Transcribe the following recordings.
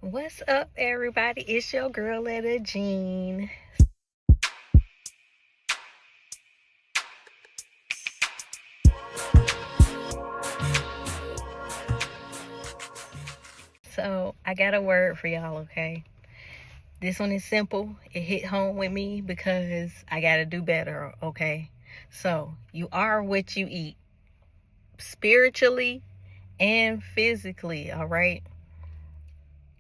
What's up, everybody? It's your girl, Letta Jean. So, I got a word for y'all, okay? This one is simple. It hit home with me because I got to do better, okay? So, you are what you eat, spiritually and physically, all right?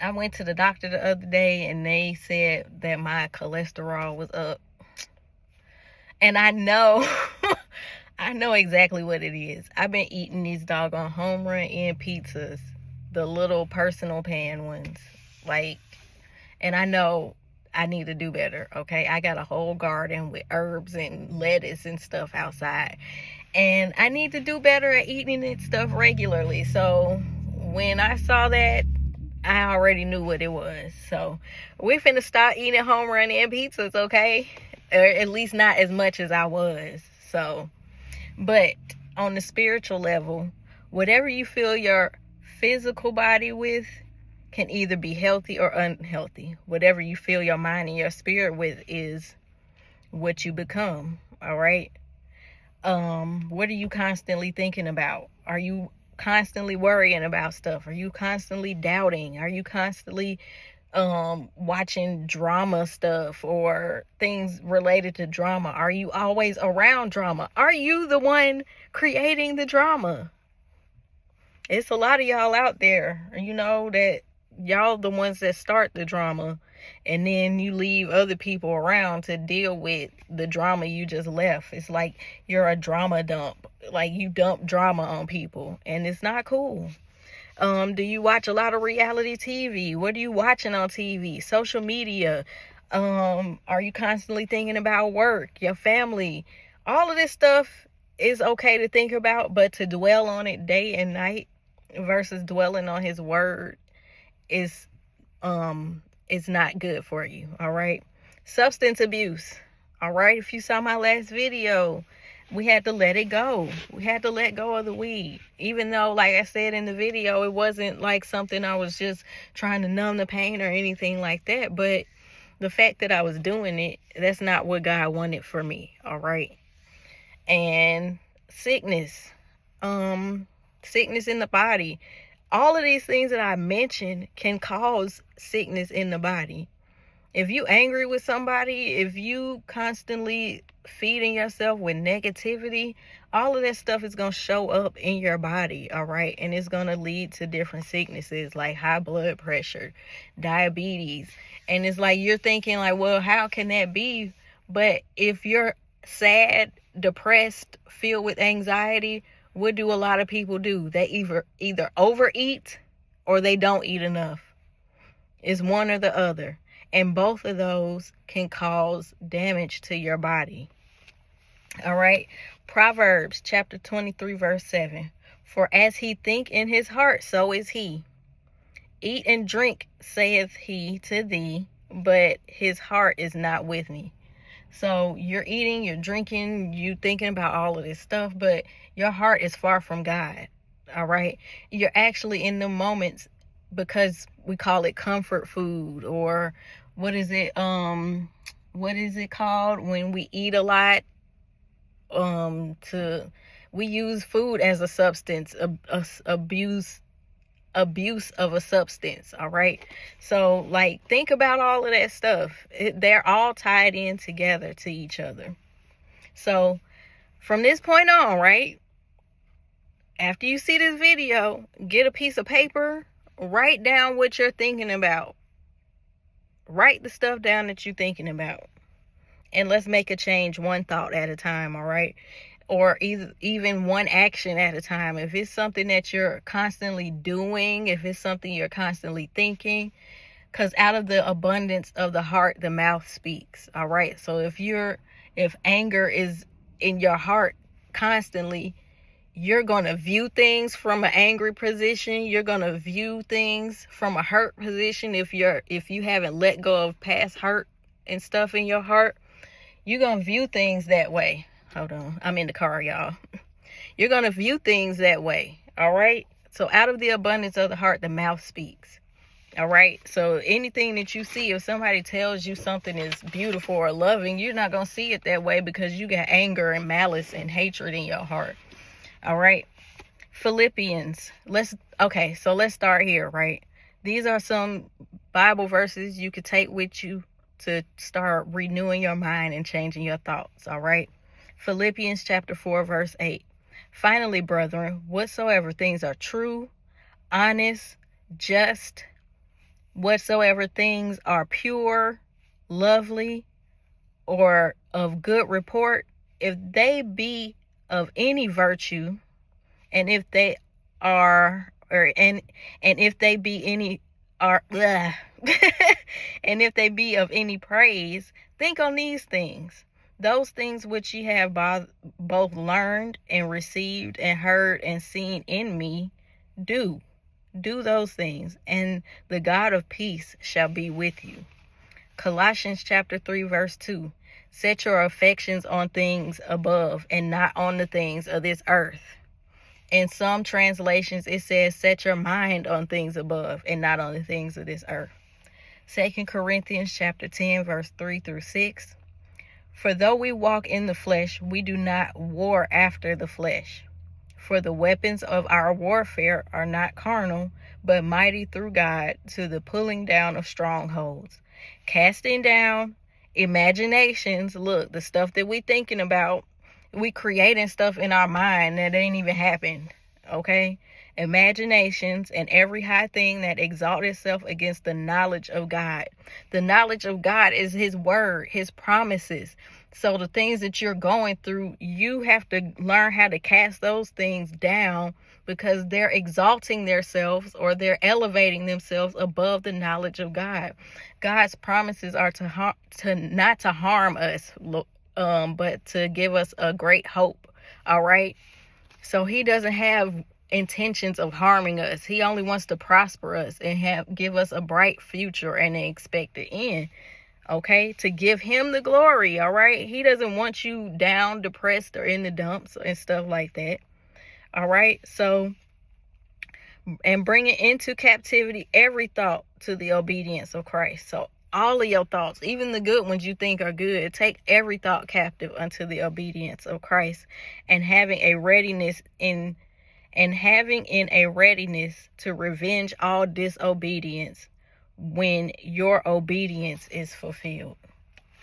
I went to the doctor the other day and they said that my cholesterol was up. And I know I know exactly what it is. I've been eating these doggone home run end pizzas, the little personal pan ones. And I know I need to do better, okay? I got a whole garden with herbs and lettuce and stuff outside. And I need to do better at eating that stuff regularly. So when I saw that, I already knew what it was. So we finna start eating home run end pizzas, okay? Or at least not as much as I was. So, but on the spiritual level, whatever you fill your physical body with can either be healthy or unhealthy. Whatever you fill your mind and your spirit with is what you become. All right. What are you constantly thinking about? Are you constantly worrying about stuff? Are you constantly doubting? Are you constantly watching drama stuff or things related to drama? Are you always around drama? Are you the one creating the drama? It's a lot of y'all out there, that y'all the ones that start the drama, and then you leave other people around to deal with the drama you just left. It's like you're a drama dump. Like you dump drama on people, and it's not cool. Do you watch a lot of reality TV? What are you watching on TV? Social media? Are you constantly thinking about work, your family? All of this stuff is okay to think about, but to dwell on it day and night versus dwelling on his word is not good for you. All right. Substance abuse. All right. If you saw my last video, we had to let it go. We had to let go of the weed. Even though, like I said in the video, it wasn't like something I was just trying to numb the pain or anything like that. But the fact that I was doing it, that's not what God wanted for me. All right. And sickness. Sickness in the body. All of these things that I mentioned can cause sickness in the body. If you angry with somebody, if you constantly feeding yourself with negativity, all of that stuff is going to show up in your body, all right? And it's going to lead to different sicknesses like high blood pressure, diabetes. And it's like you're thinking like, well, how can that be? But if you're sad, depressed, filled with anxiety, what do a lot of people do? They either overeat or they don't eat enough. It's one or the other. And both of those can cause damage to your body. All right. Proverbs chapter 23, verse 7. For as he think in his heart, so is he. Eat and drink, saith he to thee, but his heart is not with me. So you're eating, you're drinking, you thinking about all of this stuff, but your heart is far from God. All right. You're actually in the moments, because we call it comfort food, or what is it called when we eat a lot? We use food as a substance, abuse of a substance. All right. So like, think about all of that stuff. They're all tied in together to each other. So from this point on, right, after you see this video, get a piece of paper, write down what you're thinking about. Write the stuff down that you're thinking about. And let's make a change one thought at a time, all right? Or even one action at a time. If it's something that you're constantly doing, if it's something you're constantly thinking, because out of the abundance of the heart, the mouth speaks, all right? So if anger is in your heart constantly, you're going to view things from an angry position. You're going to view things from a hurt position. If you haven't let go of past hurt and stuff in your heart, you're going to view things that way. Hold on. I'm in the car, y'all. You're going to view things that way. All right. So out of the abundance of the heart, the mouth speaks. All right. So anything that you see, if somebody tells you something is beautiful or loving, you're not going to see it that way because you got anger and malice and hatred in your heart. All right. Philippians. Let's start here, right? These are some Bible verses you could take with you to start renewing your mind and changing your thoughts. All right. Philippians chapter 4, verse 8. Finally, brethren, whatsoever things are true, honest, just, whatsoever things are pure, lovely, or of good report, if they be of any virtue, and if they are, and if they be any are, and if they be of any praise, think on these things. Those things which ye have both learned and received and heard and seen in me, do those things, and the God of peace shall be with you. Colossians chapter 3, verse 2. Set your affections on things above and not on the things of this earth. In some translations, it says, set your mind on things above and not on the things of this earth. 2 Corinthians chapter 10, verse 3 through 6. For though we walk in the flesh, we do not war after the flesh. For the weapons of our warfare are not carnal, but mighty through God to the pulling down of strongholds, casting down imaginations. Look, the stuff that we thinking about, we creating stuff in our mind that ain't even happened. Okay? Imaginations and every high thing that exalts itself against the knowledge of God. The knowledge of God is his word, his promises. So the things that you're going through, you have to learn how to cast those things down because they're exalting themselves or they're elevating themselves above the knowledge of God. God's promises are not to harm us, but to give us a great hope. All right. So he doesn't have intentions of harming us. He only wants to prosper us and give us a bright future and an expected end. Okay, to give him the glory. All right, he doesn't want you down, depressed, or in the dumps and stuff like that. All right, so, and bringing into captivity every thought to the obedience of Christ. So all of your thoughts, even the good ones you think are good, take every thought captive unto the obedience of Christ, and having a readiness in a readiness to revenge all disobedience when your obedience is fulfilled.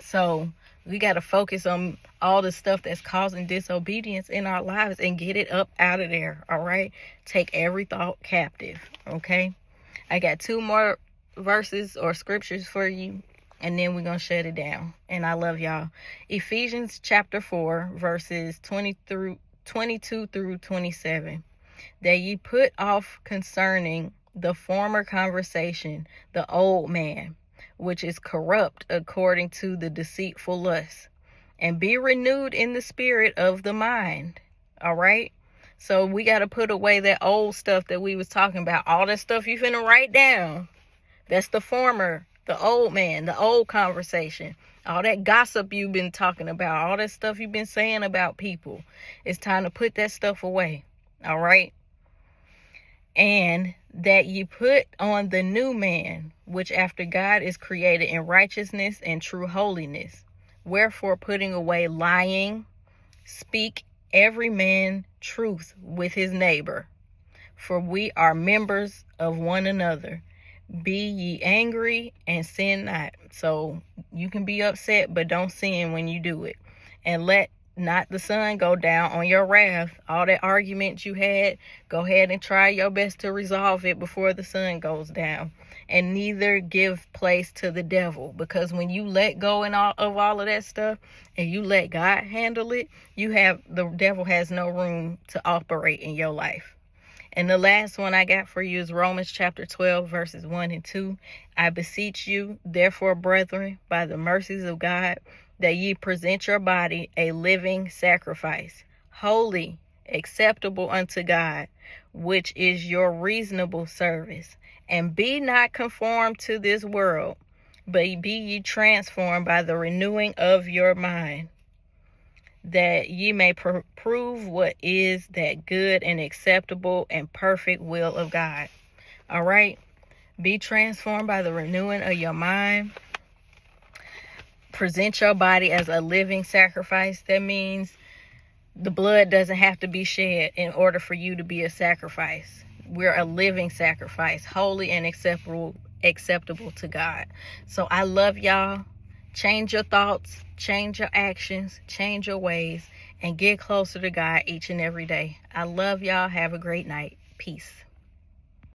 So we got to focus on all the stuff that's causing disobedience in our lives and get it up out of there. All right. Take every thought captive. Okay. I got 2 more verses or scriptures for you, and then we're going to shut it down. And I love y'all. Ephesians chapter 4, verses 22 through 27. That ye put off concerning the former conversation, the old man, which is corrupt according to the deceitful lust, and be renewed in the spirit of the mind. All right. So we got to put away that old stuff that we was talking about. All that stuff you finna write down. That's the former, the old man, the old conversation. All that gossip you've been talking about, all that stuff you've been saying about people. It's time to put that stuff away. All right. And that ye put on the new man, which after God is created in righteousness and true holiness. Wherefore, putting away lying, speak every man truth with his neighbor, for we are members of one another. Be ye angry and sin not. So you can be upset, but don't sin when you do it. And let not the sun go down on your wrath. All that argument you had, go ahead and try your best to resolve it before the sun goes down. And neither give place to the devil, because when you let go of all of that stuff and you let God handle it, the devil has no room to operate in your life. And the last one I got for you is Romans chapter 12, verses 1 and 2. I beseech you, therefore, brethren, by the mercies of God, that ye present your body a living sacrifice, holy, acceptable unto God, which is your reasonable service. And be not conformed to this world, but be ye transformed by the renewing of your mind, that ye may prove what is that good and acceptable and perfect will of God. All right. Be transformed by the renewing of your mind. Present your body as a living sacrifice. That means the blood doesn't have to be shed in order for you to be a sacrifice. We're a living sacrifice, holy and acceptable to God. So I love y'all. Change your thoughts, change your actions, change your ways, and get closer to God each and every day. I love y'all. Have a great night. Peace.